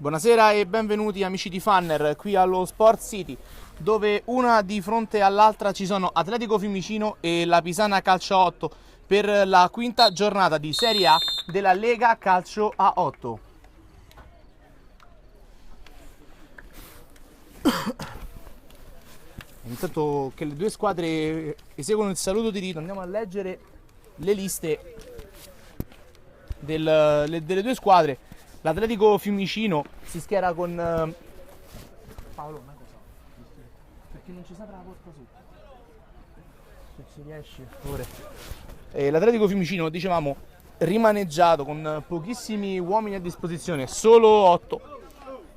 Buonasera e benvenuti amici di Fanner qui allo Sport City, dove una di fronte all'altra ci sono Atletico Fiumicino e la Pisana Calcio a 8 per la quinta giornata di Serie A della Lega Calcio a 8. Intanto che le due squadre eseguono il saluto di rito, andiamo a leggere le liste delle due squadre. L'Atletico Fiumicino si schiera con Paolo, una cosa, perché non ci sa la porta sotto, se ci riesci pure. L'Atletico Fiumicino, dicevamo, rimaneggiato con pochissimi uomini a disposizione, solo 8.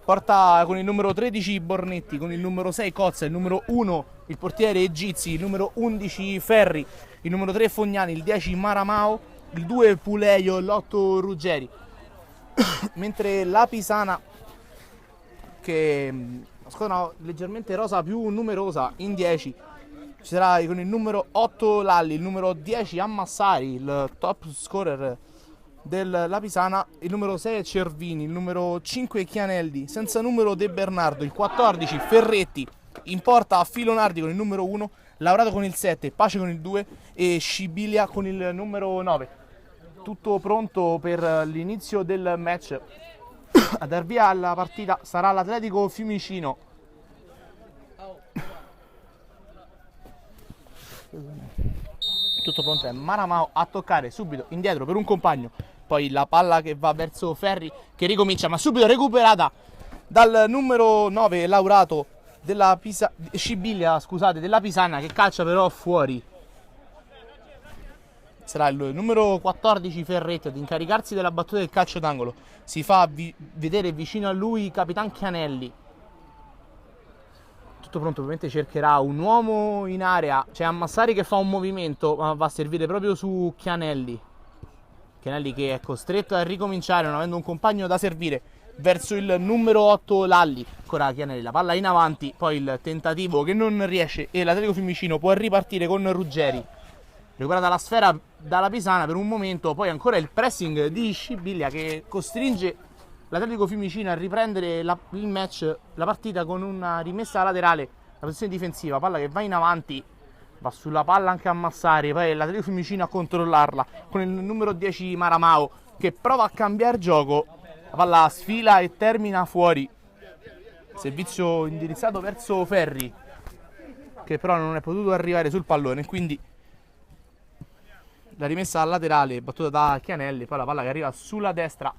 Porta con il numero 13 Bornetti, con il numero 6 Cozza, il numero 1 il portiere Egizi, il numero 11 Ferri, il numero 3 Fognani, il 10 Maramao, il 2 Puleio, l'8 Ruggeri. Mentre la Pisana, che è una squadra leggermente rosa più numerosa, in 10 ci sarà con il numero 8 Lalli, il numero 10 Ammassari, il top scorer della Pisana, il numero 6 Cervini, il numero 5 Chianelli, senza numero De Bernardo, il 14 Ferretti, in porta Filonardi con il numero 1, Laurato con il 7, Pace con il 2 e Scibilia con il numero 9. Tutto pronto per l'inizio del match. A dar via alla partita sarà l'Atletico Fiumicino. Tutto pronto, è Maramao a toccare subito indietro per un compagno, poi la palla che va verso Ferri che ricomincia, ma subito recuperata dal numero 9 Laurato della Scibilia, scusate, della Pisana, che calcia però fuori. Sarà il numero 14 Ferretti ad incaricarsi della battuta del calcio d'angolo. Si fa vedere vicino a lui Capitan Chianelli. Tutto pronto, ovviamente cercherà un uomo in area. C'è Ammassari che fa un movimento, ma va a servire proprio su Chianelli. Chianelli che è costretto a ricominciare non avendo un compagno da servire, verso il numero 8 Lalli. Ancora Chianelli, la palla in avanti, poi il tentativo che non riesce e l'Atletico Fiumicino può ripartire con Ruggeri. Recuperata la sfera dalla Pisana per un momento, poi ancora il pressing di Scibilia che costringe l'Atletico Fiumicino a riprendere il match, la partita, con una rimessa laterale, la posizione difensiva, palla che va in avanti, va sulla palla anche a Massari, poi l'Atletico Fiumicino a controllarla con il numero 10 Maramao che prova a cambiare gioco, la palla sfila e termina fuori, servizio indirizzato verso Ferri che però non è potuto arrivare sul pallone, quindi la rimessa al laterale battuta da Chianelli, poi la palla che arriva sulla destra,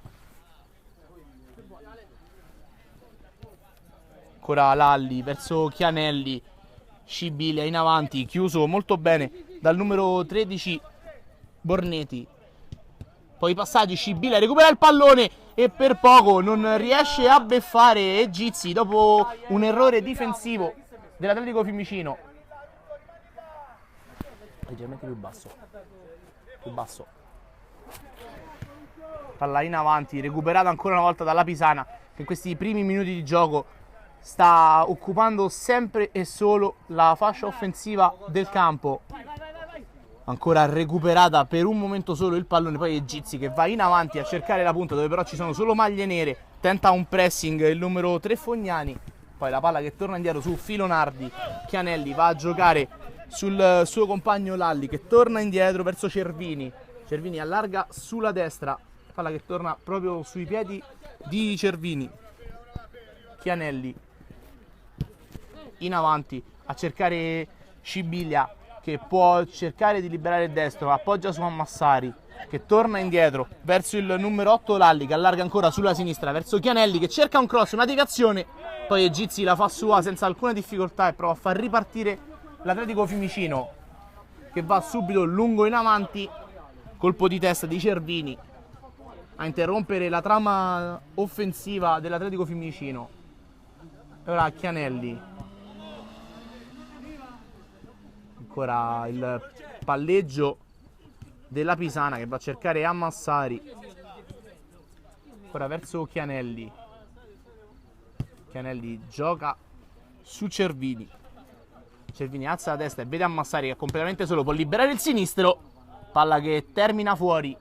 ancora Lalli verso Chianelli, Scibilia in avanti, chiuso molto bene dal numero 13 Bornetti, poi i passaggi, Scibilia recupera il pallone e per poco non riesce a beffare Egizi dopo un errore difensivo dell'Atletico Fiumicino. Leggermente più basso, palla in avanti, recuperata ancora una volta dalla Pisana che in questi primi minuti di gioco sta occupando sempre e solo la fascia offensiva del campo. Ancora recuperata per un momento solo il pallone, poi Egizi che va in avanti a cercare la punta dove però ci sono solo maglie nere, tenta un pressing il numero 3 Fognani, poi la palla che torna indietro su Filonardi, Chianelli va a giocare sul suo compagno Lalli che torna indietro verso Cervini allarga sulla destra, palla che torna proprio sui piedi di Cervini, Chianelli in avanti a cercare Scibilia che può cercare di liberare il destro, appoggia su Ammassari che torna indietro verso il numero 8 Lalli che allarga ancora sulla sinistra verso Chianelli che cerca un cross, una deviazione, poi Egizi la fa sua senza alcuna difficoltà e prova a far ripartire l'Atletico Fiumicino che va subito lungo in avanti, colpo di testa di Cervini a interrompere la trama offensiva dell'Atletico Fiumicino. E ora Chianelli, ancora il palleggio della Pisana che va a cercare Ammassari, ora verso Chianelli gioca su Cervini alza la testa e vede Ammassari che è completamente solo, può liberare il sinistro, palla che termina fuori.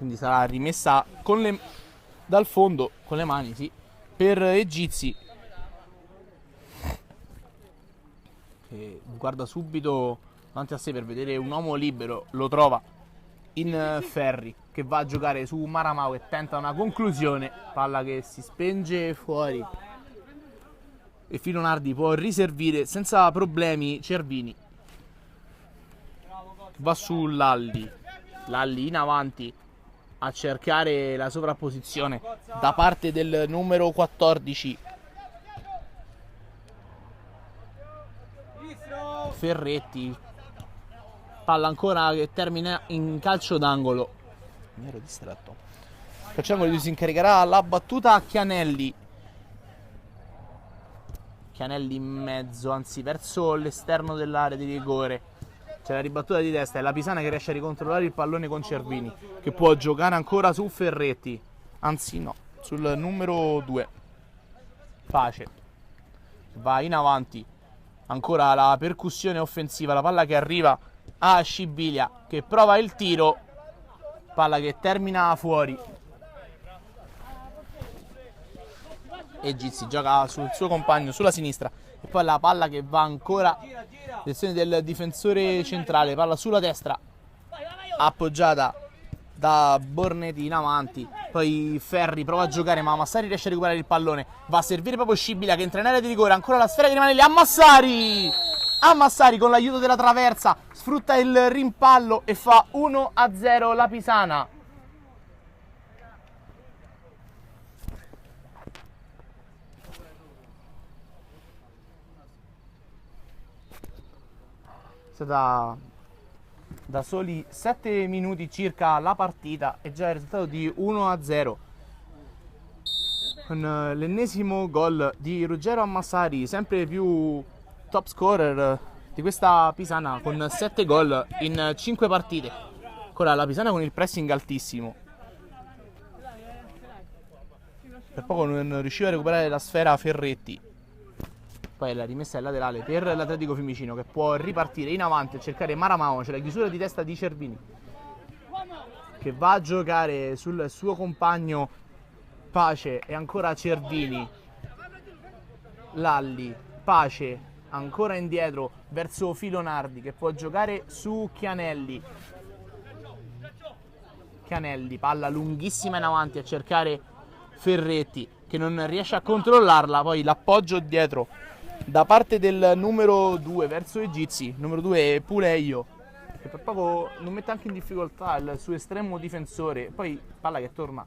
quindi sarà rimessa dal fondo con le mani, sì, per Egizi, che guarda subito davanti a sé per vedere un uomo libero, lo trova in Ferri, che va a giocare su Maramao e tenta una conclusione, palla che si spenge fuori e Filonardi può riservire senza problemi Cervini, va su Lalli in avanti a cercare la sovrapposizione da parte del numero 14 Ferretti, palla ancora che termina in calcio d'angolo, mi ero distratto, calcio d'angolo, si incaricherà la battuta a Chianelli in mezzo, anzi verso l'esterno dell'area di rigore. C'è la ribattuta di testa e la Pisana che riesce a ricontrollare il pallone con Cervini, che può giocare ancora su Ferretti, anzi no, sul numero 2 Pace, va in avanti, ancora la percussione offensiva, la palla che arriva a Scibilia che prova il tiro, palla che termina fuori. Egizi gioca sul suo compagno sulla sinistra e poi la palla che va ancora direzione del difensore centrale, palla sulla destra appoggiata da Bornetti in avanti, poi Ferri prova a giocare ma Massari riesce a recuperare il pallone, va a servire proprio Scibilia che entra in area di rigore, ancora la sfera che rimane lì a Massari con l'aiuto della traversa sfrutta il rimpallo e fa 1-0 la Pisana. Da soli 7 minuti circa la partita e già il risultato di 1-0 con l'ennesimo gol di Ruggero Ammassari, sempre più top scorer di questa Pisana con 7 gol in 5 partite. Ancora la Pisana con il pressing altissimo, per poco non riusciva a recuperare la sfera Ferretti. Poi la rimessa è laterale per l'Atletico Fiumicino che può ripartire in avanti e cercare Maramao. C'è la chiusura di testa di Cervini che va a giocare sul suo compagno Pace e ancora Cervini, Lalli, Pace ancora indietro verso Filonardi che può giocare su Chianelli, palla lunghissima in avanti a cercare Ferretti che non riesce a controllarla, poi l'appoggio dietro da parte del numero 2 verso Egizi, numero 2 Puleio, che per poco non mette anche in difficoltà il suo estremo difensore, poi palla che torna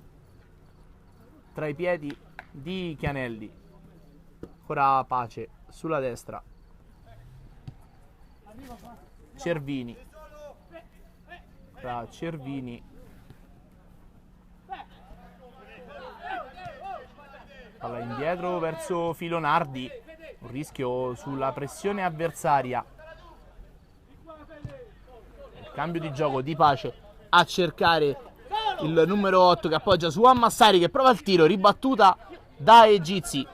tra i piedi di Chianelli, ora Pace sulla destra, Cervini, palla indietro verso Filonardi, un rischio sulla pressione avversaria, il cambio di gioco di Pace a cercare il numero 8 che appoggia su Ammassari che prova il tiro, ribattuta da Egizi,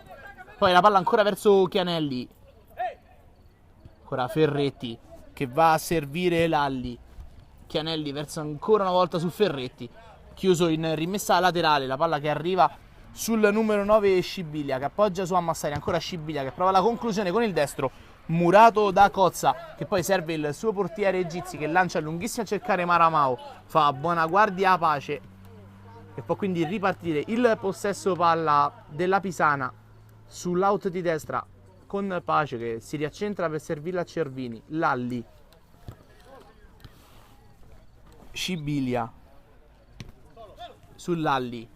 poi la palla ancora verso Chianelli, ancora Ferretti che va a servire Lalli, Chianelli versa ancora una volta su Ferretti, chiuso in rimessa laterale, la palla che arriva sul numero 9 Scibilia che appoggia su Ammassari, ancora Scibilia che prova la conclusione con il destro, murato da Cozza che poi serve il suo portiere Egizi che lancia lunghissimo a cercare Maramao, fa buona guardia a Pace e può quindi ripartire il possesso palla della Pisana sull'out di destra con Pace che si riaccentra per servirla a Cervini, Lalli, Scibilia su Lalli,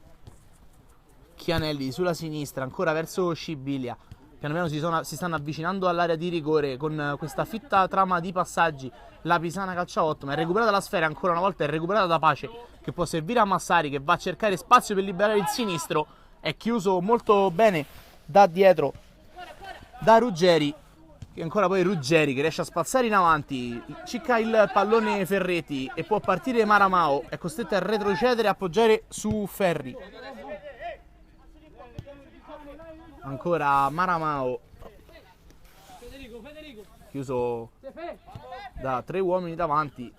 Chianelli sulla sinistra ancora verso Scibilia, piano piano si stanno avvicinando all'area di rigore con questa fitta trama di passaggi. La Pisana calcia 8 ma è recuperata la sfera, ancora una volta è recuperata da Pace che può servire a Massari che va a cercare spazio per liberare il sinistro, è chiuso molto bene da dietro da Ruggeri, e ancora poi Ruggeri che riesce a spazzare in avanti, cicca il pallone Ferretti e può partire Maramao, è costretto a retrocedere e appoggiare su Ferri, ancora Maramao chiuso da 3 uomini davanti,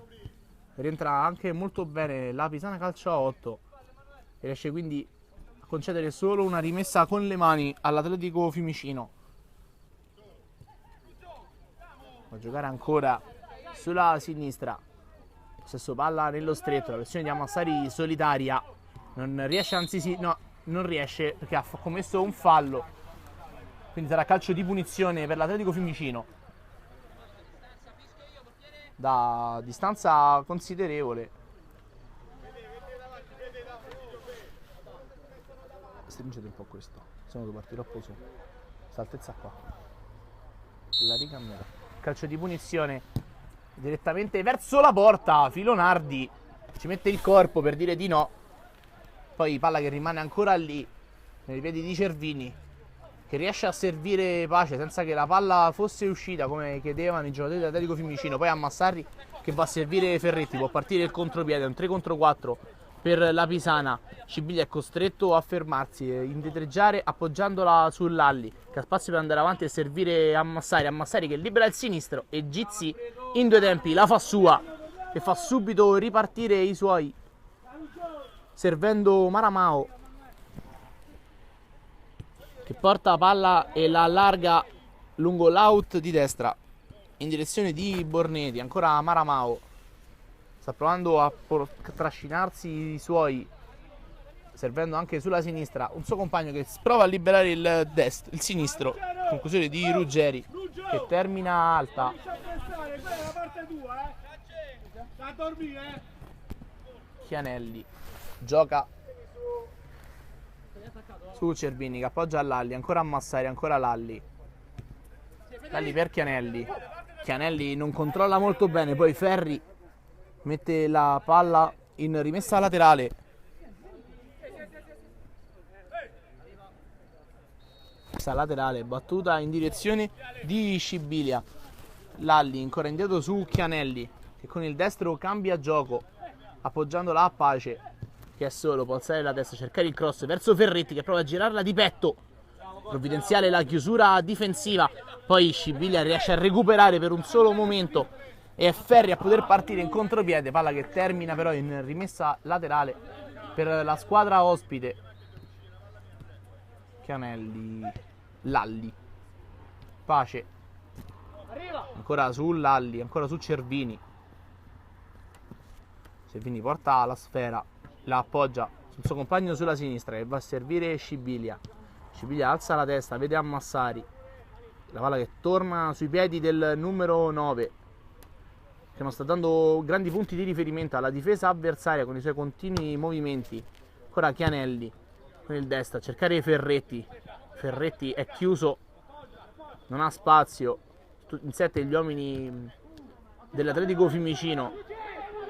rientra anche molto bene la Pisana calcio a 8 e riesce quindi a concedere solo una rimessa con le mani all'Atletico Fiumicino. A giocare ancora sulla sinistra, stesso palla nello stretto, la pressione di Ammassari solitaria, non riesce, anzi sì, no, non riesce perché ha commesso un fallo, quindi sarà calcio di punizione per l'Atletico Fiumicino da distanza considerevole. Stringete un po' questo, se no devo partire troppo su questa altezza qua, la ricamera. Calcio di punizione direttamente verso la porta, Filonardi ci mette il corpo per dire di no, poi palla che rimane ancora lì nei piedi di Cervini, che riesce a servire Pace senza che la palla fosse uscita come chiedevano i giocatori dell'Atletico Fiumicino. Poi Ammassari che va a servire Ferretti, può partire il contropiede, un 3 contro 4 per la Pisana. Scibiglia è costretto a fermarsi e indietreggiare appoggiandola sull'Alli, che ha spazio per andare avanti e servire Ammassari. Ammassari che libera il sinistro e Gizzi in due tempi la fa sua e fa subito ripartire i suoi, servendo Maramao, che porta palla e la allarga lungo l'out di destra in direzione di Borneti. Ancora Maramao sta provando a trascinarsi i suoi, servendo anche sulla sinistra un suo compagno che prova a liberare il sinistro. Conclusione di Ruggeri che termina alta. Chianelli gioca su Cervini che appoggia all'Alli, ancora Ammassari, ancora Lalli per Chianelli. Chianelli non controlla molto bene, poi Ferri mette la palla in rimessa laterale. Rimessa laterale battuta in direzione di Scibilia. Lalli ancora indietro su Chianelli che con il destro cambia gioco appoggiandola a Pace, che è solo, può alzare la testa, cercare il cross verso Ferretti che prova a girarla di petto, provvidenziale la chiusura difensiva, poi Scibilia riesce a recuperare per un solo momento e è Ferri a poter partire in contropiede, palla che termina però in rimessa laterale per la squadra ospite. Chianelli, Lalli, Pace, ancora su Lalli, ancora su Cervini. Cervini porta la sfera, la appoggia sul suo compagno sulla sinistra che va a servire Scibilia. Scibilia alza la testa, vede Ammassari, la palla che torna sui piedi del numero 9 che non sta dando grandi punti di riferimento alla difesa avversaria con i suoi continui movimenti. Ancora Chianelli con il destro a cercare Ferretti. Ferretti è chiuso, non ha spazio, in 7 gli uomini dell'Atletico Fiumicino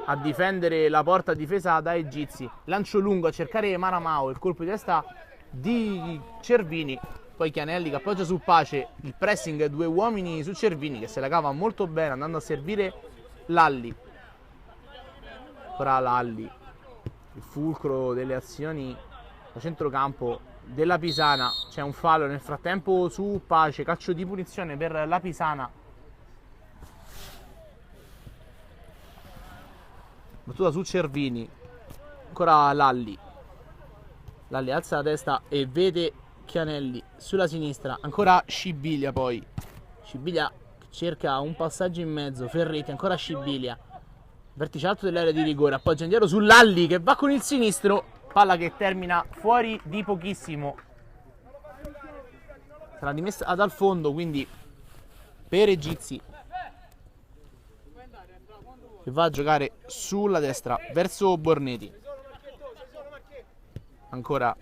a difendere la porta difesa da Egizi. Lancio lungo a cercare Maramao, il colpo di testa di Cervini, poi Chianelli che appoggia su Pace, il pressing, 2 uomini su Cervini che se la cava molto bene andando a servire Lalli. Ora Lalli, il fulcro delle azioni da centrocampo della Pisana. C'è un fallo nel frattempo su Pace, calcio di punizione per la Pisana. Battuta su Cervini, ancora Lalli alza la testa e vede Chianelli sulla sinistra, ancora Scibilia, poi Scibilia cerca un passaggio in mezzo, Ferretti, ancora Scibilia, vertice alto dell'area di rigore, appoggia indietro su Lalli che va con il sinistro, palla che termina fuori di pochissimo, sarà rimessa dal fondo quindi per Egizi che va a giocare sulla destra verso Borneti. Ancora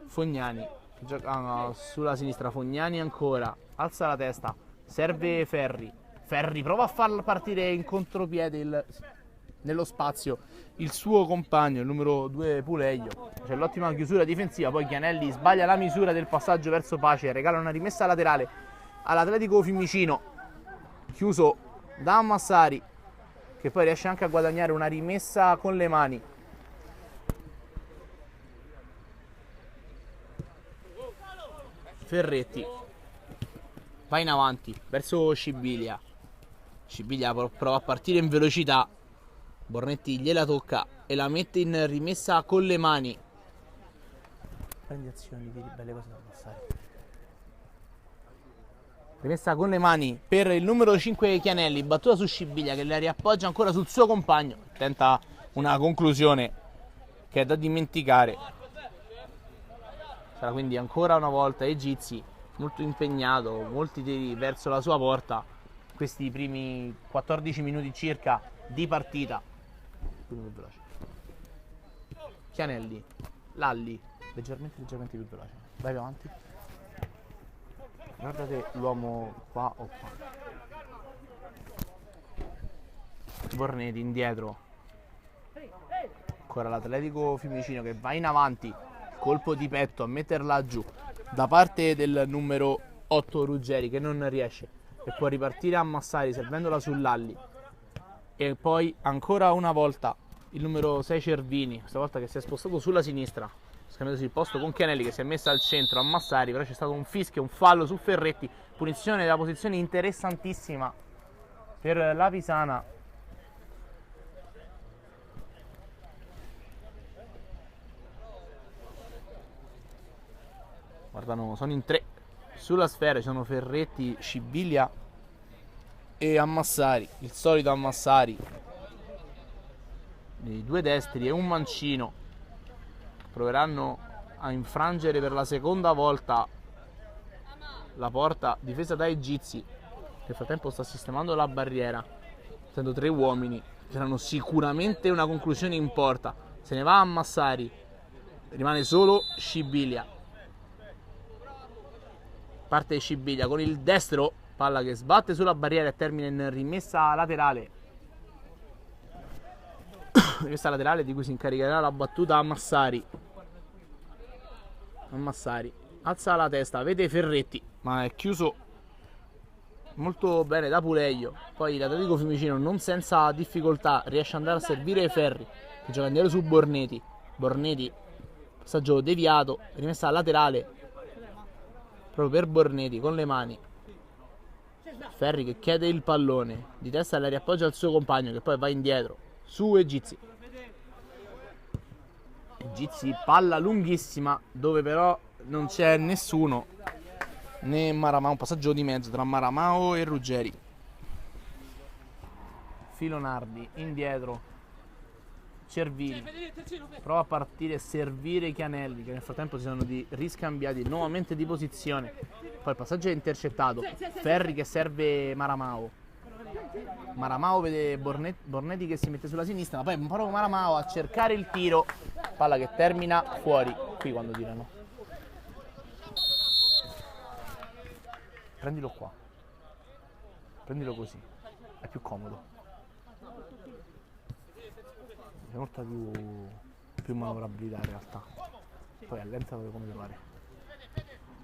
Fognani che gioca sulla sinistra, Fognani ancora alza la testa, serve Ferri, prova a far partire in contropiede nello spazio il suo compagno, il numero 2 Puleglio. C'è l'ottima chiusura difensiva, poi Chianelli sbaglia la misura del passaggio verso Pace, regala una rimessa laterale all'Atletico Fiumicino, chiuso da Ammassari che poi riesce anche a guadagnare una rimessa con le mani. Ferretti va in avanti verso Scibilia. Scibilia prova a partire in velocità, Bornetti gliela tocca e la mette in rimessa con le mani. Prendi azioni, tiri, belle cose da passare. Rimessa con le mani per il numero 5 Chianelli, battuta su Scibiglia che la riappoggia ancora sul suo compagno. Tenta una conclusione che è da dimenticare. Sarà quindi ancora una volta Egizi molto impegnato, molti tiri verso la sua porta. Questi primi 14 minuti circa di partita. Chianelli, Lalli, leggermente più veloce. Vai avanti. Guardate l'uomo qua o qua. Bornetti indietro. Ancora l'Atletico Fiumicino che va in avanti. Colpo di petto a metterla giù. Da parte del numero 8 Ruggeri che non riesce. E può ripartire a Massari servendola sull'Alli. E poi ancora una volta il numero 6 Cervini. Questa volta che si è spostato sulla sinistra. Scambiatosi il posto con Chianelli che si è messa al centro a Massari, però c'è stato un fischio, un fallo su Ferretti, punizione della posizione interessantissima per la Pisana. Guardano, sono in 3 sulla sfera, ci sono Ferretti, Scibiglia e Ammassari, il solito Ammassari, i 2 destri e un mancino. Proveranno a infrangere per la seconda volta la porta difesa da Egizi, che nel frattempo sta sistemando la barriera, essendo 3 uomini. Saranno sicuramente una conclusione in porta. Se ne va a Massari, rimane solo Scibiglia. Parte Scibiglia con il destro, palla che sbatte sulla barriera e termina in rimessa laterale. Rimessa laterale di cui si incaricherà la battuta a Massari. Massari alza la testa, vede Ferretti, ma è chiuso molto bene da Puleglio. Poi l'Atletico Fiumicino non senza difficoltà riesce ad andare a servire Ferri che gioca indietro su Bornetti. Bornetti, passaggio deviato, rimessa laterale proprio per Bornetti con le mani. Ferri che chiede il pallone di testa, la riappoggia al suo compagno che poi va indietro su Egizi. Egizi, palla lunghissima dove però non c'è nessuno, né Maramao, un passaggio di mezzo tra Maramao e Ruggeri. Filonardi indietro, Cervini prova a partire e servire Chianelli che nel frattempo si sono riscambiati nuovamente di posizione. Poi il passaggio è intercettato, Ferri che serve Maramao. Maramao vede Bornetti che si mette sulla sinistra, ma poi proprio Maramao a cercare il tiro, palla che termina fuori. Qui quando tirano, prendilo qua, prendilo così, è più comodo, c'è molta più manovrabilità in realtà, poi allenta come ti pare.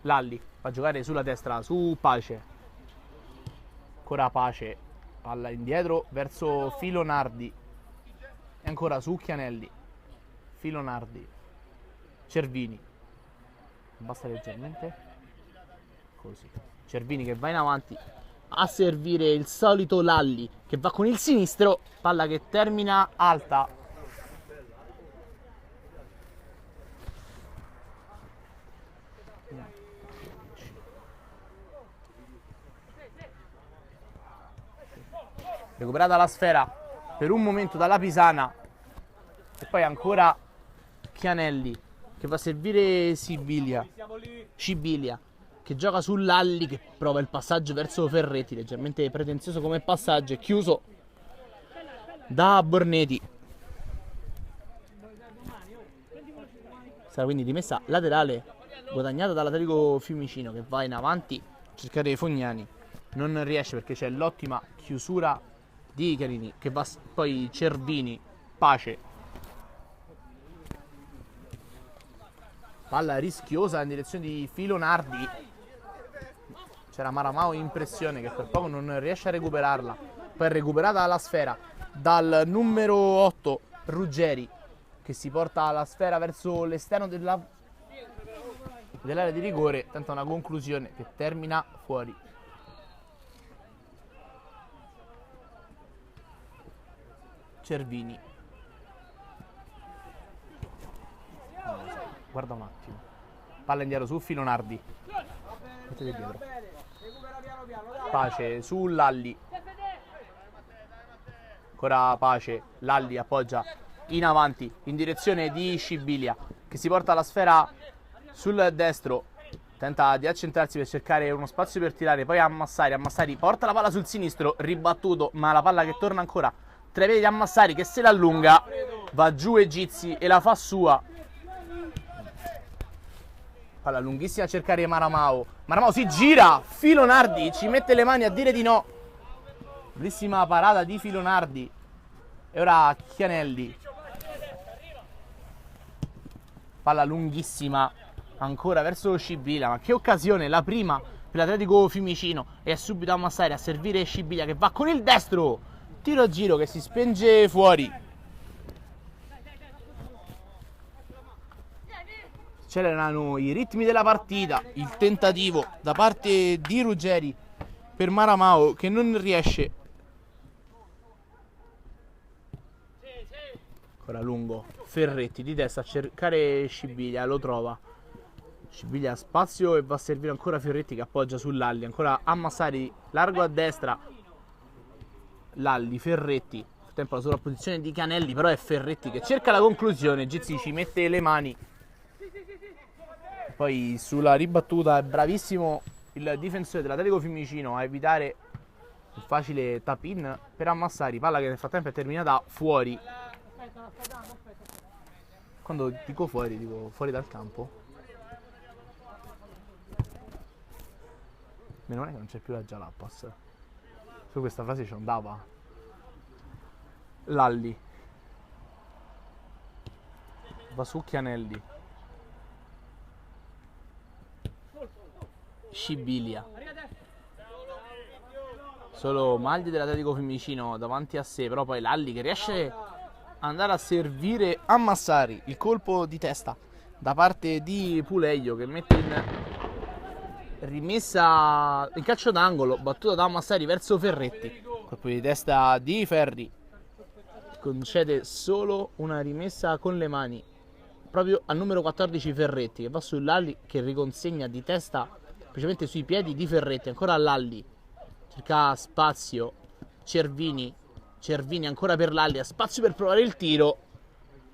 Lalli fa giocare sulla destra su Pace, ancora Pace, palla indietro verso Filonardi e ancora su Chianelli. Filonardi, Cervini, basta leggermente così. Cervini che va in avanti a servire il solito Lalli che va con il sinistro, palla che termina alta. Recuperata la sfera per un momento dalla Pisana e poi ancora Chianelli che va a servire Scibiglia che gioca sull'Alli che prova il passaggio verso Ferretti, leggermente pretenzioso come passaggio, è chiuso da Bornetti. Sarà quindi rimessa laterale guadagnata dall'Atletico Fiumicino che va in avanti a cercare Fognani, non riesce perché c'è l'ottima chiusura di Chiarini che va poi Cervini, Pace, palla rischiosa in direzione di Filonardi, c'era Maramao in pressione che per poco non riesce a recuperarla, poi è recuperata la sfera dal numero 8 Ruggeri che si porta la sfera verso l'esterno dell'area di rigore, tenta una conclusione che termina fuori. Cervini. Guarda un attimo. Palla indietro su Filonardi. Mettete dietro. Pace su Lalli. Ancora Pace. Lalli appoggia in avanti in direzione di Scibilia, che si porta la sfera sul destro. Tenta di accentrarsi per cercare uno spazio per tirare. Poi Ammassari porta la palla sul sinistro, ribattuto, ma la palla che torna ancora tra i piedi di Ammassari, che se l'allunga. Va giù Egizi e la fa sua. Palla lunghissima a cercare Maramao. Maramao si gira. Filonardi ci mette le mani a dire di no. Bellissima parata di Filonardi. E ora Chianelli. Palla lunghissima ancora verso Scibilia. Ma che occasione, la prima per l'Atletico Fiumicino. E è subito Ammassari a servire Scibilia, che va con il destro. Tiro a giro che si spenge fuori. Accelerano i ritmi della partita. Il tentativo da parte di Ruggeri per Maramao, che non riesce. Ancora lungo Ferretti di testa a cercare Scibilia, lo trova. Scibilia ha spazio e va a servire ancora Ferretti, che appoggia su Lalli. Ancora Ammassari largo a destra. Lalli, Ferretti. Nel tempo la sovrapposizione di Canelli, però è Ferretti che cerca la conclusione. Gizzi ci mette le mani. Poi sulla ribattuta è bravissimo il difensore dell'Atletico Fiumicino a evitare il facile tap-in per Ammassari. Palla che nel frattempo è terminata fuori. Quando dico fuori dal campo. Meno male che non c'è più la Jalapas. Su questa frase ci andava. Lalli. Va su Chianelli. Scibilia. Solo Magli dell'Atletico Fiumicino davanti a sé, però poi Lalli che riesce ad andare a servire Ammassari. Il colpo di testa da parte di Puleio, che mette in rimessa in calcio d'angolo, battuta da Ammassari verso Ferretti. Colpo di testa di Ferri, concede solo una rimessa con le mani proprio al numero 14 Ferretti, che va su Lalli, che riconsegna di testa specialmente sui piedi di Ferretti. Ancora Lalli, cerca spazio Cervini ancora per Lalli, ha spazio per provare il tiro.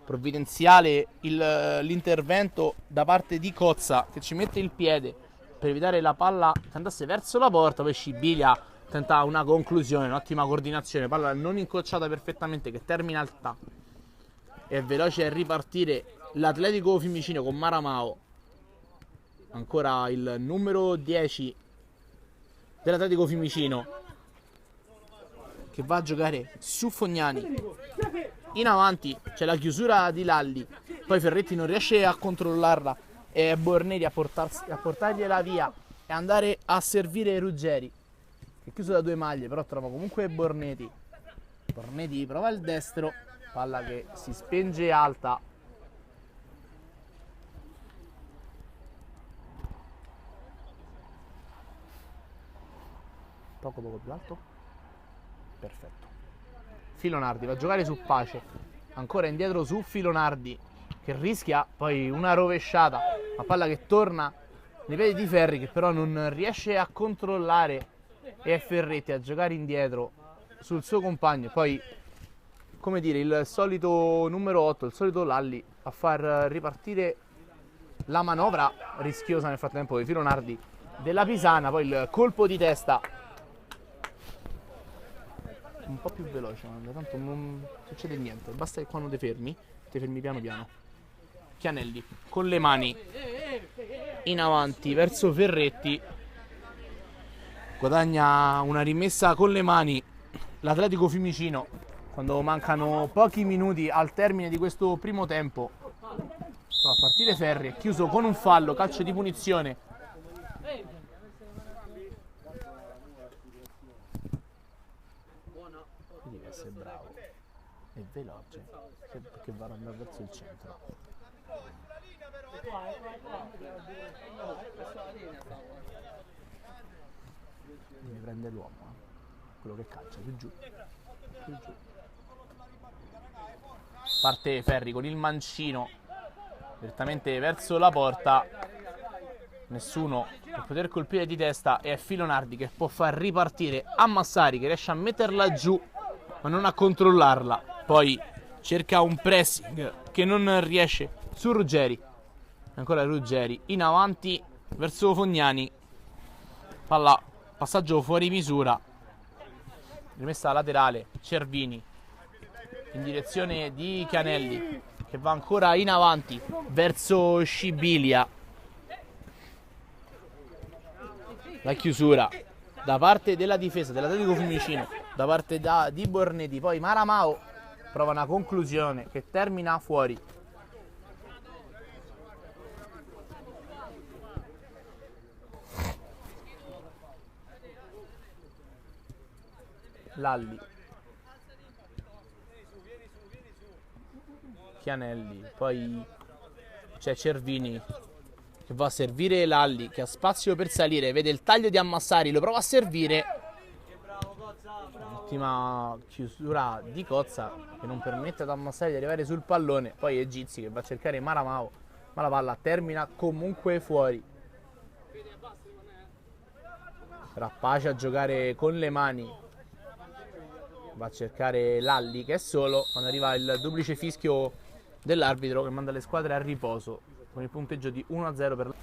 Provvidenziale l'intervento da parte di Cozza, che ci mette il piede per evitare la palla che andasse verso la porta. Poi Scibilia tenta una conclusione, un'ottima coordinazione, palla non incrociata perfettamente, che termina alta. È veloce a ripartire l'Atletico Fiumicino con Maramao. Ancora il numero 10 dell'Atletico Fiumicino, che va a giocare su Fognani. In avanti c'è la chiusura di Lalli, poi Ferretti non riesce a controllarla e Borneti a portargliela via e andare a servire Ruggeri, che è chiuso da due maglie, però trova comunque Borneti. Borneti prova il destro, palla che si spenge alta. Poco più alto. Perfetto. Filonardi va a giocare su Pace. Ancora indietro su Filonardi, che rischia poi una rovesciata. Una palla che torna nei piedi di Ferri, che però non riesce a controllare. E è Ferretti a giocare indietro sul suo compagno. Poi, come dire, il solito numero 8, il solito Lalli, a far ripartire la manovra rischiosa nel frattempo di Filonardi della Pisana. Poi il colpo di testa un po' più veloce, tanto non succede niente, basta che quando ti fermi piano piano. Chianelli con le mani in avanti verso Ferretti, guadagna una rimessa con le mani l'Atletico Fiumicino quando mancano pochi minuti al termine di questo primo tempo. Fa partire Ferri, è chiuso con un fallo, calcio di punizione. Deve essere bravo e veloce, che va ad andare verso il centro. Deve prendere l'uomo, quello che calcia, più giù. Parte Ferri con il mancino direttamente verso la porta, nessuno per poter colpire di testa, e è Filonardi che può far ripartire Ammassari, che riesce a metterla giù ma non a controllarla, poi cerca un pressing che non riesce su Ruggeri, ancora Ruggeri in avanti verso Fognani, palla, passaggio fuori misura, rimessa laterale, Cervini in direzione di Chianelli che va ancora in avanti verso Scibilia. La chiusura da parte della difesa dell'Atletico Fiumicino, da parte di Bornetti, poi Maramao prova una conclusione che termina fuori. Lalli, Chianelli, poi c'è Cervini che va a servire Lalli, che ha spazio per salire, vede il taglio di Ammassari, lo prova a servire, ultima chiusura di Cozza che non permette ad Ammassari di arrivare sul pallone, poi è Gizzi che va a cercare Maramao, ma la palla termina comunque fuori. Rappace a giocare con le mani, va a cercare Lalli che è solo, quando arriva il duplice fischio dell'arbitro che manda le squadre a riposo con il punteggio di 1-0 per la...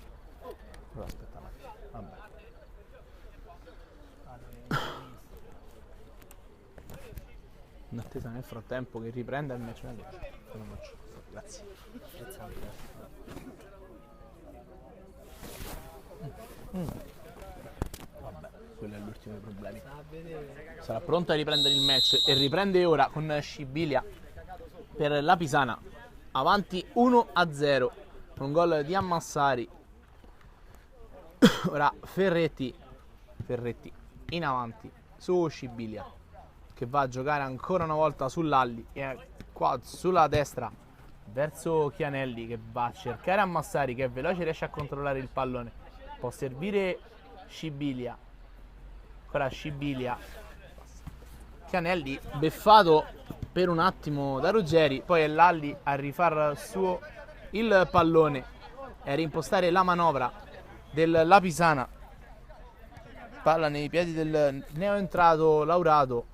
Aspetta un attimo, vabbè. In attesa nel frattempo che riprenda il match. Grazie. Vabbè, quello è l'ultimo dei problemi. Sarà pronto a riprendere il match e riprende ora con Scibilia per la Pisana, avanti 1-0 con gol di Ammassari. Ora Ferretti in avanti su Scibilia che va a giocare ancora una volta su Lalli e qua sulla destra verso Chianelli che va a cercare Ammassari che è veloce, riesce a controllare il pallone, può servire Scibilia, ancora Scibilia, Chianelli beffato per un attimo da Ruggeri, poi è Lalli a rifar suo il pallone e a reimpostare la manovra della Pisana. Palla nei piedi del neoentrato Laurato,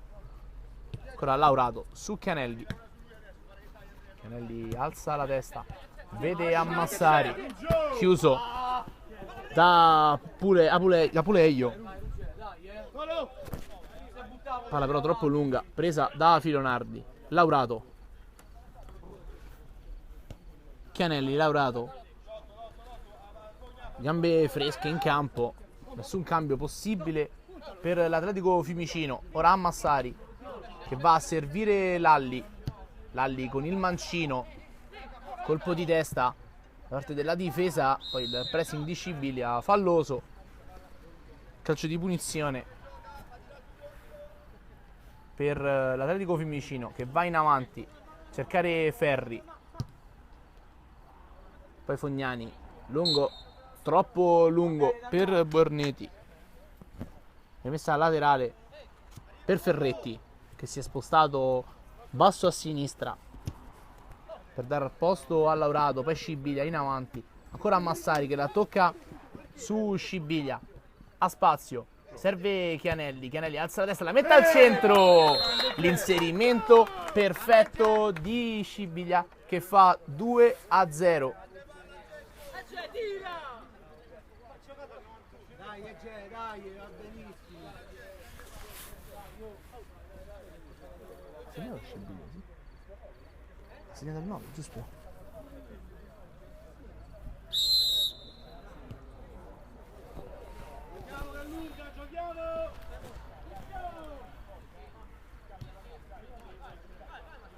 ancora Laurato su Chianelli, Chianelli alza la testa, vede Ammassari chiuso da Puleio, palla però troppo lunga, presa da Filonardi, Laurato, Chianelli, Laurato, gambe fresche in campo, nessun cambio possibile per l'Atletico Fiumicino. Ora Ammassari che va a servire Lalli con il mancino, colpo di testa da parte della difesa, poi il pressing di Scibilia falloso, calcio di punizione per l'Atletico Fiumicino che va in avanti a cercare Ferri, poi Fognani, lungo, troppo lungo per Bornetti, rimessa laterale per Ferretti che si è spostato basso a sinistra per dare posto a Laurato, poi Scibilia in avanti, ancora Ammassari che la tocca su Scibilia, ha spazio, serve Chianelli, Chianelli alza la testa, la mette al centro, l'inserimento perfetto di Scibilia che fa 2-0. Dai, va benissimo. Segnato Scibilia, sì. Ha segnato il 9, giusto?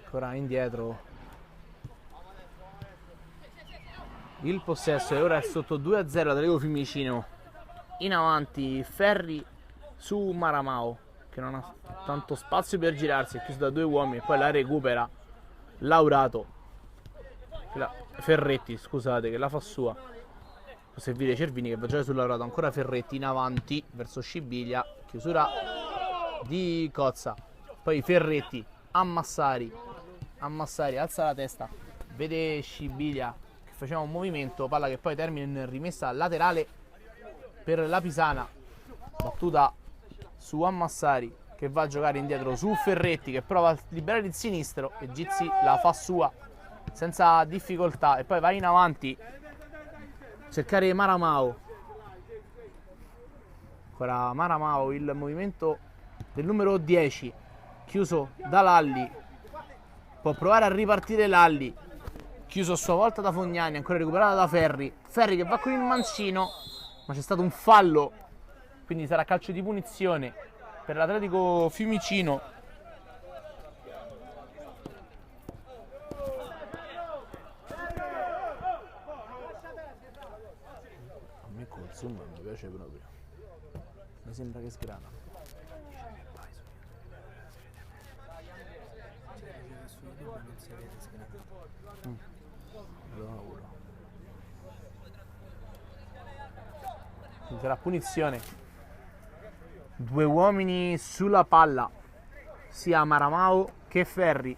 Ancora indietro il possesso e ora è sotto 2-0 l'Atletico Fiumicino. In avanti Ferri su Maramao che non ha tanto spazio per girarsi, è chiuso da due uomini e poi la recupera Laurato, Ferretti scusate, che la fa sua, può servire Cervini che va a giocare sul Laurato, ancora Ferretti in avanti verso Scibilia, chiusura di Cozza, poi Ferretti, Ammassari, Ammassari alza la testa, vede Scibilia che faceva un movimento, palla che poi termina in rimessa laterale per la Pisana, battuta su Ammassari che va a giocare indietro su Ferretti che prova a liberare il sinistro e Gizzi la fa sua senza difficoltà e poi va in avanti a cercare Maramao. Ancora Maramao, il movimento del numero 10 chiuso da Lalli, può provare a ripartire Lalli, chiuso a sua volta da Fognani, ancora recuperato da Ferri che va con il mancino, ma c'è stato un fallo, quindi sarà calcio di punizione per l'Atletico Fiumicino. A me col zoom non mi piace proprio, mi sembra che sgrana. Quindi sarà punizione, 2 uomini sulla palla, sia Maramao che Ferri.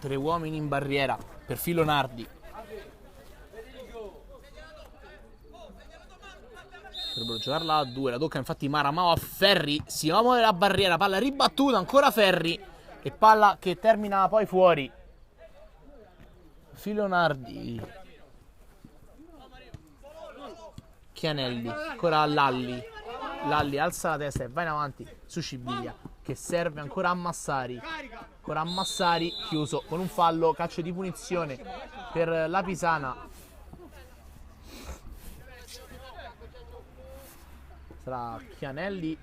Tre uomini in barriera per Filonardi. Dovrebbero giocarla a 2, la tocca infatti Maramao a Ferri, si va a muovere la barriera, palla ribattuta, ancora Ferri e palla che termina poi fuori. Filonardi, Chianelli, ancora Lalli alza la testa e va in avanti su Scibilia che serve ancora a Massari, chiuso con un fallo, calcio di punizione per la Pisana. Sarà Chianelli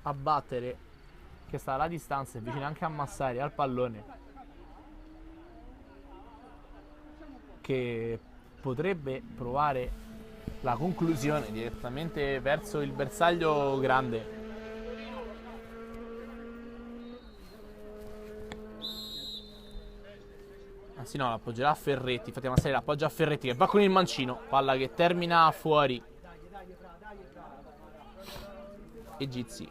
a battere, che sta alla distanza e vicino anche a Massari al pallone, che potrebbe provare la conclusione direttamente verso il bersaglio grande. Anzi no, l'appoggerà a Ferretti, infatti Massari l'appoggia a Ferretti che va con il mancino, palla che termina fuori. E Gizzi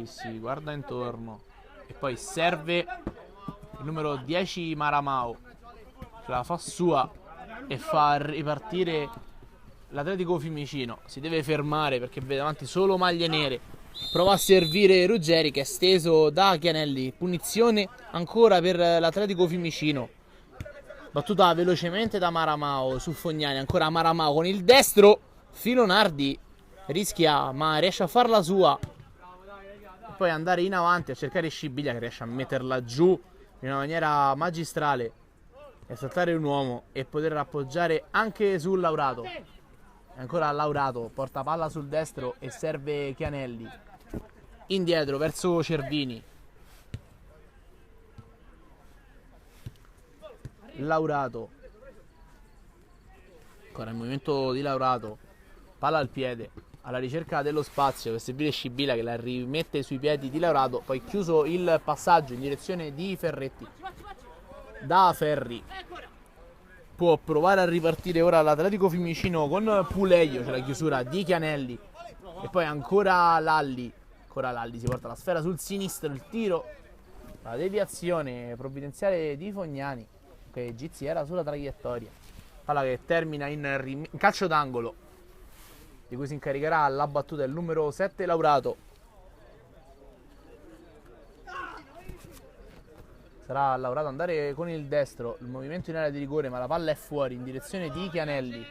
si guarda intorno e poi serve il numero 10 Maramao che la fa sua e fa ripartire l'Atletico Fiumicino. Si deve fermare perché vede davanti solo maglie nere, prova a servire Ruggeri che è steso da Chianelli, punizione ancora per l'Atletico Fiumicino, battuta velocemente da Maramao su Fognani, ancora Maramao con il destro, Filonardi rischia ma riesce a farla sua e poi andare in avanti a cercare Scibilia che riesce a metterla giù in una maniera magistrale e saltare un uomo e poter appoggiare anche sul Laurato. E ancora Laurato porta palla sul destro e serve Chianelli indietro verso Cervini. Laurato, ancora il movimento di Laurato, palla al piede alla ricerca dello spazio per servire Scibilia che la rimette sui piedi di Laurato, poi chiuso il passaggio in direzione di Ferretti da Ferri. Può provare a ripartire ora l'Atletico Fiumicino con Puleio, c'è la chiusura di Chianelli e poi ancora Lalli si porta la sfera sul sinistro, il tiro, la deviazione provvidenziale di Fognani che Gizzi era sulla traiettoria, palla che termina in calcio d'angolo di cui si incaricherà la battuta il numero 7 Laurato. Sarà Laurato andare con il destro, il movimento in area di rigore ma la palla è fuori in direzione di Chianelli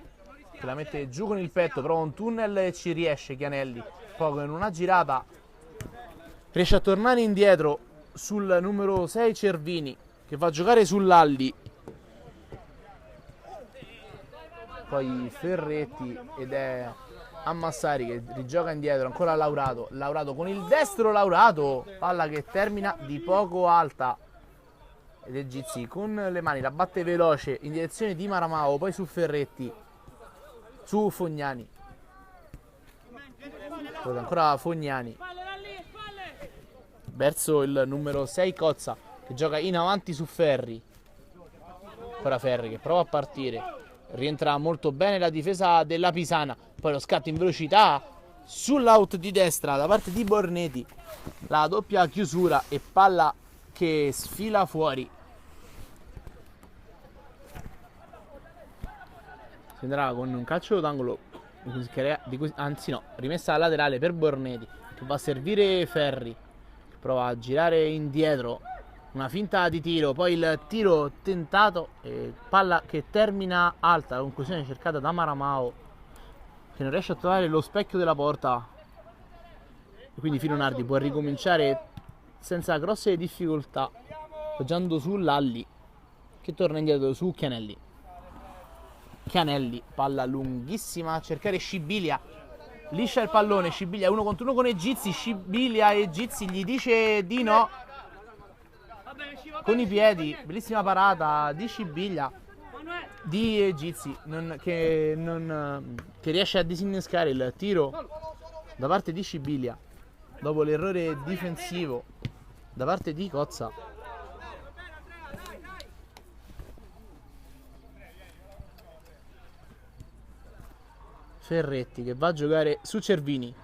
che la mette giù con il petto, prova un tunnel e ci riesce Chianelli, poi con una girata riesce a tornare indietro sul numero 6 Cervini che va a giocare sull'Alli, poi Ferretti ed è Ammassari che rigioca indietro, ancora Laurato con il destro, Laurato, palla che termina di poco alta ed è Gizzi con le mani la batte veloce in direzione di Maramao, poi su Ferretti, su Fognani, poi ancora Fognani verso il numero 6 Cozza che gioca in avanti su Ferri, ancora Ferri che prova a partire, rientra molto bene la difesa della Pisana, Poi lo scatto in velocità sull'out di destra da parte di Borneti, la doppia chiusura e palla che sfila fuori. Si andrà con un calcio d'angolo, anzi no, rimessa alla laterale per Borneti, che va a servire Ferri, che prova a girare indietro, una finta di tiro, poi il tiro tentato e palla che termina alta, la conclusione cercata da Maramao, che non riesce a trovare lo specchio della porta, e quindi Filonardi può ricominciare senza grosse difficoltà, appoggiando su Lalli, che torna indietro su Chianelli. Chianelli, palla lunghissima a cercare Scibilia, liscia il pallone, Scibilia 1 contro 1 con Egizi, Scibilia Egizi gli dice di no con i piedi, bellissima parata di Scibilia, di Egizi che riesce a disinnescare il tiro da parte di Scibilia dopo l'errore difensivo da parte di Cozza. Ferretti che va a giocare su Cervini.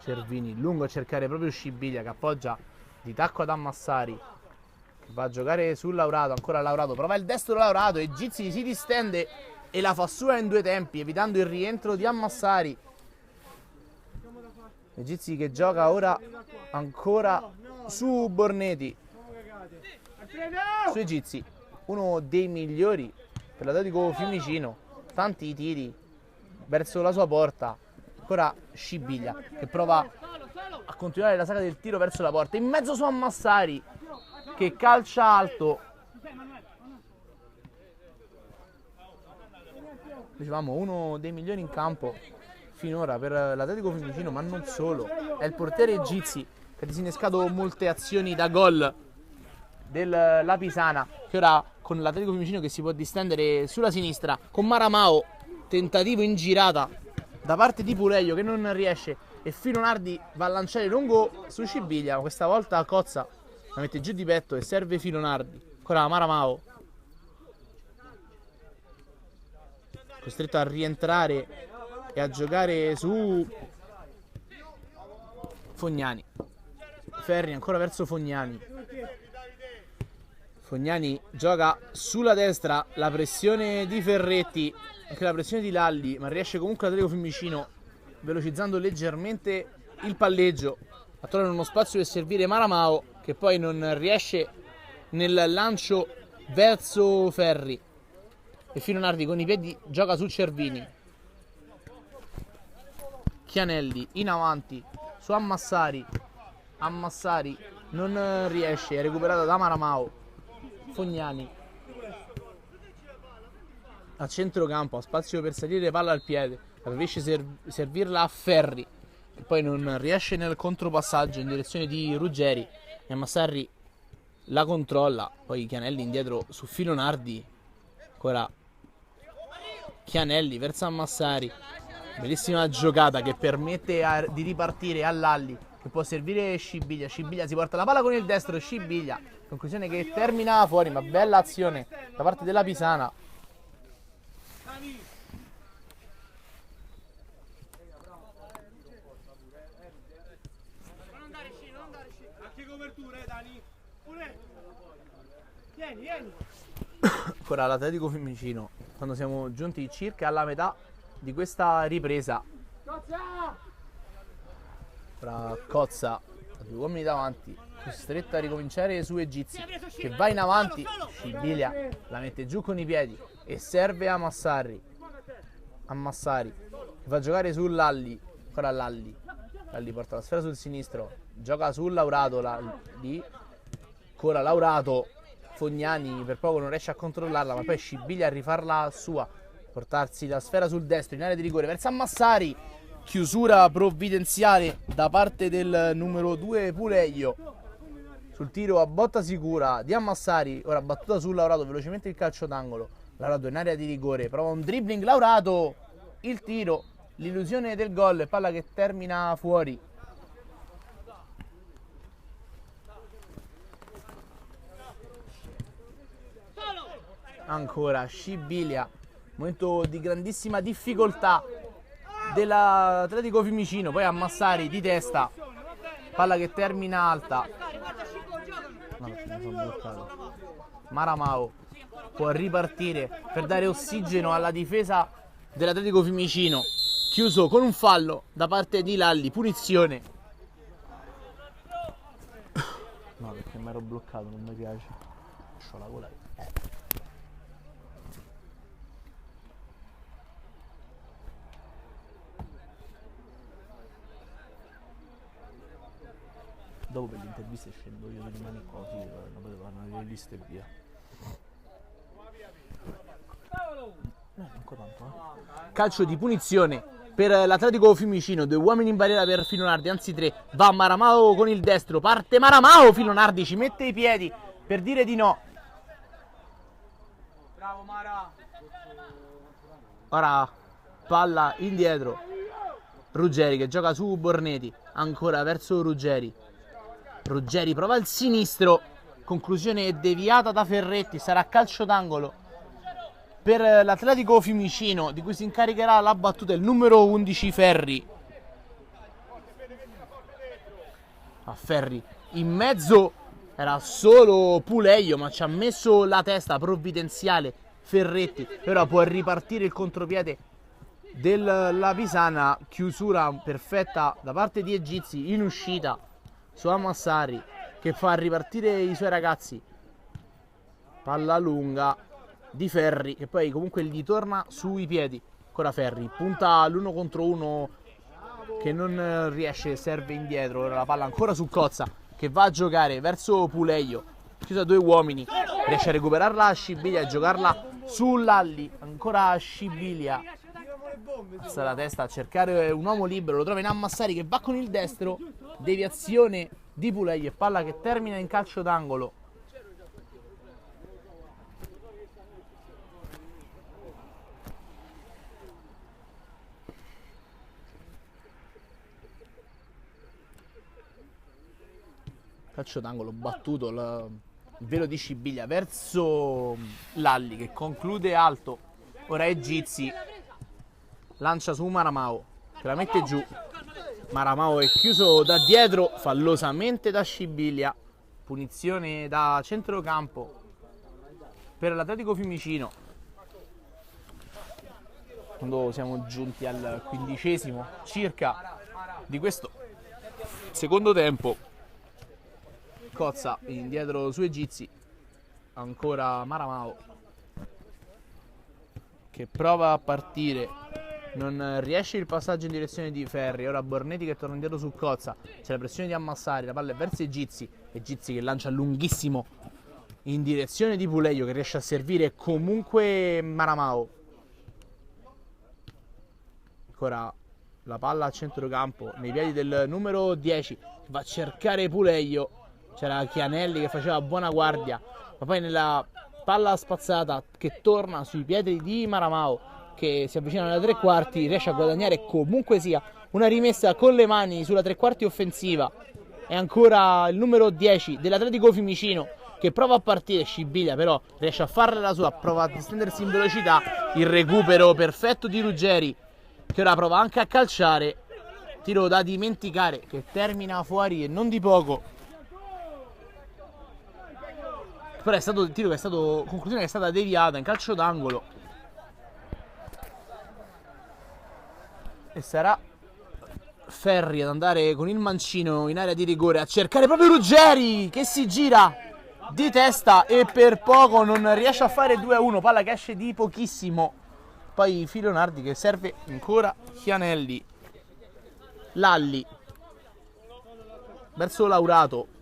Cervini lungo a cercare proprio Scibilia, che appoggia di tacco ad Ammassari, che va a giocare sul Laurato, ancora Laurato, prova il destro Laurato, Egizi si distende e la fa sua in due tempi, evitando il rientro di Ammassari. Egizi che gioca ora ancora su Borneti, su Egizi, uno dei migliori per l'Atletico Fiumicino, tanti tiri verso la sua porta. Ancora Scibilia che prova a continuare la saga del tiro verso la porta, in mezzo su Ammassari che calcia alto. Dicevamo uno dei migliori in campo finora per l'Atletico Fiumicino, ma non solo, è il portiere Egizi che ha disinnescato molte azioni da gol della Pisana, che ora con l'Atletico Fiumicino che si può distendere sulla sinistra con Maramao, tentativo in girata da parte di Puleio che non riesce, e Filonardi va a lanciare lungo su Scibilia, ma questa volta Cozza la mette giù di petto e serve Filonardi. Ancora Maramao costretto a rientrare e a giocare su Fognani. Ferri ancora verso Fognani. Fognani gioca sulla destra, la pressione di Ferretti, anche la pressione di Lalli, ma riesce comunque l'Atletico Fiumicino, velocizzando leggermente il palleggio, a trovare uno spazio per servire Maramao, che poi non riesce nel lancio verso Ferri. E Filonardi con i piedi gioca su Cervini. Chianelli in avanti su Ammassari. Ammassari non riesce, è recuperato da Maramao. Fognani a centrocampo, ha spazio per salire, palla al piede, riesce a servirla a Ferri, che poi non riesce nel contropassaggio in direzione di Ruggeri, e Ammassari la controlla. Poi Chianelli indietro su Filonardi, ancora Chianelli verso Ammassari, bellissima giocata che permette di ripartire a Lalli, che può servire Scibilia. Scibilia si porta la palla con il destro, Scibilia, conclusione che termina fuori, ma bella azione da parte della Pisana. Ancora l'Atletico Fiumicino, quando siamo giunti circa alla metà di questa ripresa. Ora Cozza, due uomini davanti, costretto a ricominciare su Egizi, che va in avanti. Scibilia la mette giù con i piedi e serve a Massari. Ammassari che va a giocare su Lalli. Ancora Lalli porta la sfera sul sinistro, gioca sul Laurato. Ancora Laurato. Fognani per poco non riesce a controllarla, ma poi Scibilia a rifarla sua, portarsi la sfera sul destro in area di rigore verso Ammassari. Chiusura provvidenziale da parte del numero 2 Puleio sul tiro a botta sicura di Ammassari. Ora battuta sul Laurato, velocemente il calcio d'angolo. Laurato in area di rigore, prova un dribbling Laurato, il tiro, l'illusione del gol, palla che termina fuori. Ancora Scibilia momento di grandissima difficoltà dell'Atletico Fiumicino. Poi a Massari di testa, palla che termina alta. No, perché mi sono bloccato. Maramao può ripartire per dare ossigeno alla difesa dell'Atletico Fiumicino, chiuso con un fallo da parte di Lalli, punizione. No, perché mi ero bloccato, non mi piace. Lascio la gola. Dopo per l'intervista scendo io, rimani qua, sì, non potevo fare una lista e via. Ancora tanto, Calcio di punizione per l'Atletico Fiumicino, 2 uomini in barriera per Filonardi, anzi 3. Va Maramao con il destro, parte Maramao, Filonardi ci mette i piedi per dire di no. Bravo Mara. Ora palla indietro, Ruggeri che gioca su Borneti, ancora verso Ruggeri. Ruggeri prova il sinistro, conclusione deviata da Ferretti, sarà calcio d'angolo per l'Atletico Fiumicino, di cui si incaricherà la battuta il numero 11 Ferri. A Ferri in mezzo era solo Puleio, ma ci ha messo la testa provvidenziale Ferretti. Ora può ripartire il contropiede della Pisana, chiusura perfetta da parte di Egizi in uscita su Amassari, che fa ripartire i suoi ragazzi. Palla lunga di Ferri, che poi comunque gli torna sui piedi. Ancora Ferri, punta l'1 contro 1 che non riesce, serve indietro. Ora la palla ancora su Cozza, che va a giocare verso Puleio, chiusa 2 uomini, riesce a recuperarla a Scibilia e giocarla su Lalli. Ancora Scibilia, alza la testa a cercare un uomo libero, lo trova in Amassari che va con il destro, deviazione di Puleio e palla che termina in calcio d'angolo. Calcio d'angolo battuto, il velo di Scibilia verso Lalli che conclude alto. Ora Egizi lancia su Maramao che la mette giù. Maramao è chiuso da dietro fallosamente da Scibilia. Punizione da centrocampo per l'Atletico Fiumicino. Quando siamo giunti al 15° circa di questo secondo tempo, Cozza indietro su Egizi, ancora Maramao che prova a partire, non riesce il passaggio in direzione di Ferri. Ora Bornetti che torna indietro su Cozza, c'è la pressione di Amassari, la palla è verso Egizi, Egizi che lancia lunghissimo in direzione di Puleio che riesce a servire comunque Maramao. Ancora la palla a centrocampo nei piedi del numero 10, va a cercare Puleio. C'era Chianelli che faceva buona guardia, ma poi nella palla spazzata che torna sui piedi di Maramao, che si avvicina alla 3/4, riesce a guadagnare comunque sia una rimessa con le mani sulla 3/4 offensiva. E ancora il numero 10 dell'Atletico Fiumicino che prova a partire, Scibilia però riesce a farla la sua, prova a distendersi in velocità. Il recupero perfetto di Ruggeri che ora prova anche a calciare, tiro da dimenticare che termina fuori e non di poco. Però è stato il tiro che è stato, conclusione che è stata deviata in calcio d'angolo e sarà Ferri ad andare con il mancino in area di rigore a cercare proprio Ruggeri che si gira di testa e per poco non riesce a fare 2-1, palla che esce di pochissimo. Poi Filonardi che serve ancora Chianelli. Lalli verso Laurato.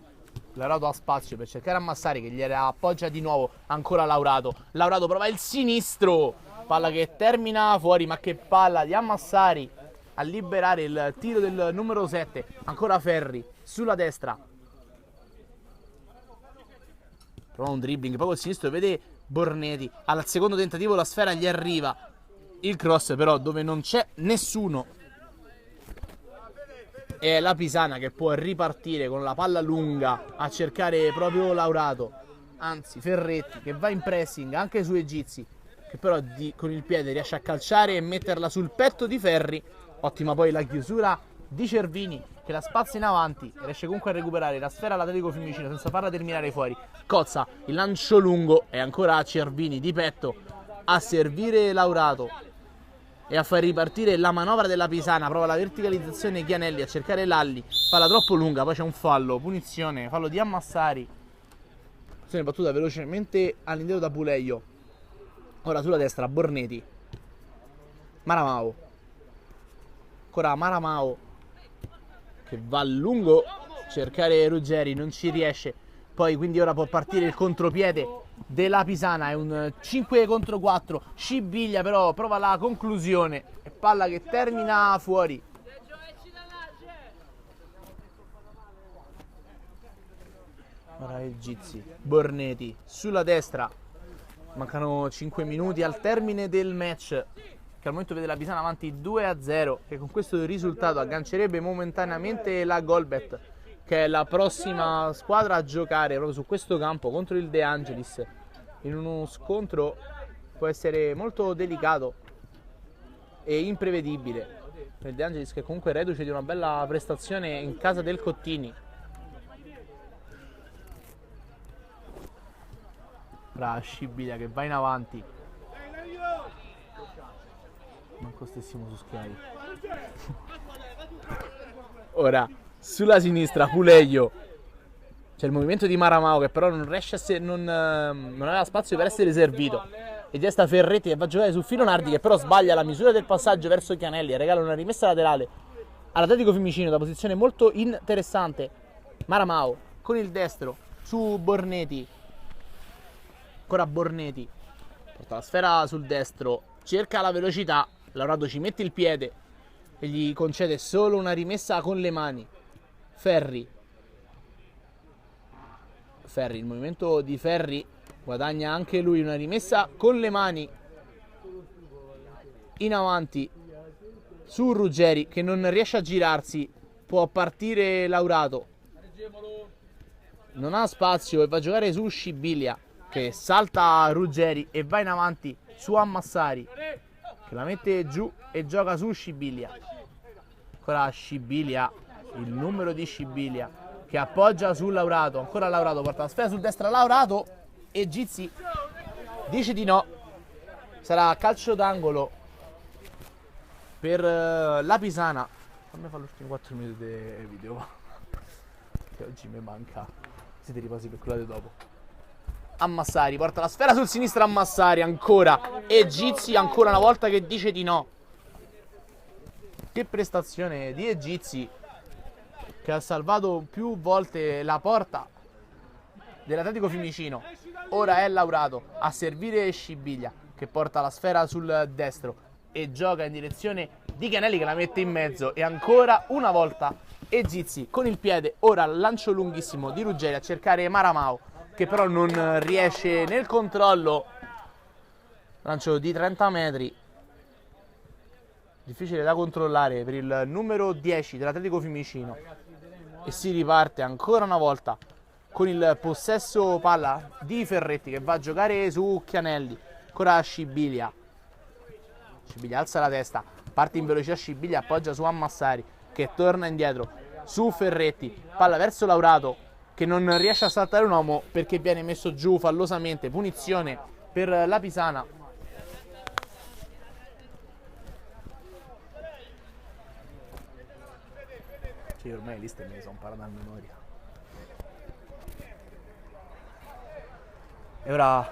Laurato ha spazio per cercare Amassari che gli appoggia di nuovo. Ancora Laurato. Laurato prova il sinistro. Palla che termina fuori, ma che palla di Amassari a liberare il tiro del numero 7. Ancora Ferri sulla destra. Prova un dribbling, poi col sinistro vede Borneti. Al secondo tentativo la sfera gli arriva. Il cross però dove non c'è nessuno. È la Pisana che può ripartire con la palla lunga a cercare proprio Laurato, anzi Ferretti che va in pressing anche su Egizi. che però con il piede riesce a calciare e metterla sul petto di Ferri. Ottima poi la chiusura di Cervini, che la spazza in avanti e riesce comunque a recuperare la sfera all'Atletico Fiumicino senza farla terminare fuori. Cozza, il lancio lungo e ancora Cervini di petto a servire Laurato e a far ripartire la manovra della Pisana. Prova la verticalizzazione Chianelli a cercare Lalli, palla troppo lunga, poi c'è un fallo, punizione, fallo di Ammassari. Azione battuta velocemente all'indietro da Puleio. Ora sulla destra Borneti, Maramao, ancora Maramao che va a lungo cercare Ruggeri, non ci riesce. Poi quindi ora può partire il contropiede della Pisana, è un 5 contro 4. Scibiglia però prova la conclusione e palla che termina fuori. Ora il Gizzi, Borneti sulla destra. Mancano 5 minuti al termine del match, che al momento vede la Pisana avanti 2-0, che con questo risultato aggancerebbe momentaneamente la Golbet, che è la prossima squadra a giocare proprio su questo campo contro il De Angelis, in uno scontro può essere molto delicato e imprevedibile. Il De Angelis che comunque è reduce di una bella prestazione in casa del Cottini. Brava Scibiglia che va in avanti. Manco stessimo su Schiavi. Ora sulla sinistra Puleio. C'è il movimento di Maramao che però non riesce a non aveva spazio per essere servito. E gesta Ferretti che va a giocare su Filonardi, che però sbaglia la misura del passaggio verso Chianelli e regala una rimessa laterale all'Atletico Fiumicino da posizione molto interessante. Maramao con il destro su Borneti. Ancora Borneti, porta la sfera sul destro, cerca la velocità, Laurato ci mette il piede e gli concede solo una rimessa con le mani. Ferri, il movimento di Ferri, guadagna anche lui una rimessa con le mani in avanti su Ruggeri che non riesce a girarsi, può partire Laurato, non ha spazio e va a giocare su Scibiglia, che salta Ruggeri e va in avanti su Ammassari, che la mette giù e gioca su Scibiglia. Ancora Scibiglia, il numero di Scibiglia che appoggia su Laurato. Ancora Laurato, porta la sfera sul destra Laurato e Gizzi dice di no. Sarà calcio d'angolo per la Pisana. Fammi fare gli ultimi 4 minuti di video che oggi mi manca. Siete riposi per quello di dopo. Ammassari porta la sfera sul sinistro, Ammassari ancora e Gizzi ancora una volta che dice di no. Che prestazione di Gizzi, che ha salvato più volte la porta dell'Atletico Fiumicino. Ora è Laurato a servire Scibiglia che porta la sfera sul destro e gioca in direzione di Chianelli che la mette in mezzo e ancora una volta Gizzi con il piede. Ora lancio lunghissimo di Ruggeri a cercare Maramao, che però non riesce nel controllo. Lancio di 30 metri, difficile da controllare per il numero 10 dell'Atletico Fiumicino. E si riparte ancora una volta con il possesso palla di Ferretti che va a giocare su Chianelli. Ancora Scibiglia alza la testa, parte in velocità Scibiglia, appoggia su Ammassari che torna indietro su Ferretti, palla verso Laurato che non riesce a saltare un uomo perché viene messo giù fallosamente. Punizione per la Pisana. Cioè ormai le liste me le sono imparate a memoria. E ora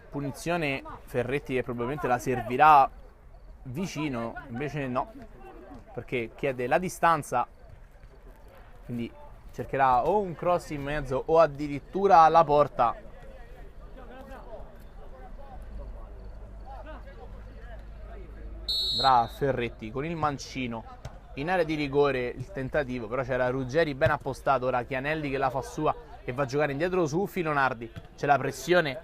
punizione Ferretti che probabilmente la servirà vicino, invece no, perché chiede la distanza, quindi cercherà o un cross in mezzo o addirittura la porta. Brava Ferretti con il mancino in area di rigore, il tentativo, però c'era Ruggeri ben appostato. Ora Chianelli che la fa sua e va a giocare indietro su Filonardi. C'è la pressione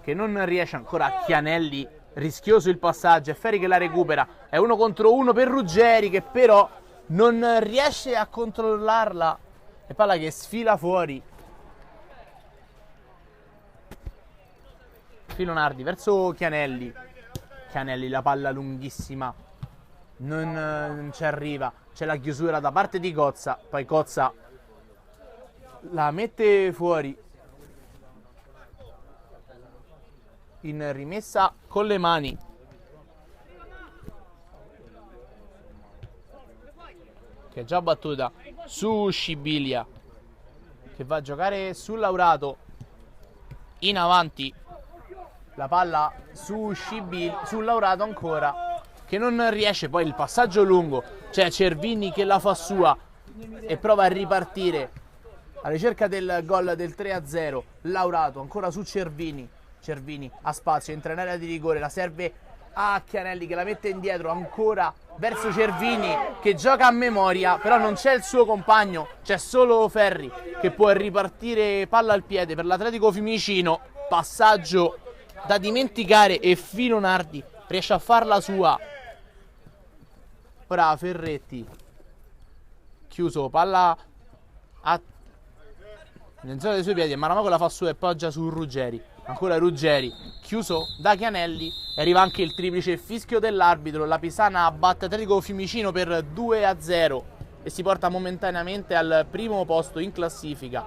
che non riesce ancora Chianelli, rischioso il passaggio, è Ferri che la recupera, è 1 contro 1 per Ruggeri che però non riesce a controllarla e palla che sfila fuori. Filonardi verso Chianelli. Chianelli, la palla lunghissima, non ci arriva. C'è la chiusura da parte di Cozza, poi Cozza la mette fuori in rimessa con le mani. Che è già battuta su Scibilia, che va a giocare su Laurato. In avanti la palla su Scibilia, su Laurato ancora, che non riesce. Poi il passaggio lungo, c'è Cervini che la fa sua e prova a ripartire alla ricerca del gol del 3-0. Laurato ancora su Cervini. Cervini ha spazio, entra in area di rigore, la serve a Chianelli che la mette indietro ancora verso Cervini, che gioca a memoria, però non c'è il suo compagno, c'è solo Ferri che può ripartire palla al piede per l'Atletico Fiumicino. Passaggio da dimenticare e Filonardi riesce a farla sua. Ora Ferretti, chiuso, palla nel zona dei suoi piedi, e Maramago la fa sua e poggia su Ruggeri. Ancora Ruggeri, chiuso da Chianelli, e arriva anche il triplice fischio dell'arbitro. La Pisana batte Atletico Fiumicino per 2-0 e si porta momentaneamente al primo posto in classifica.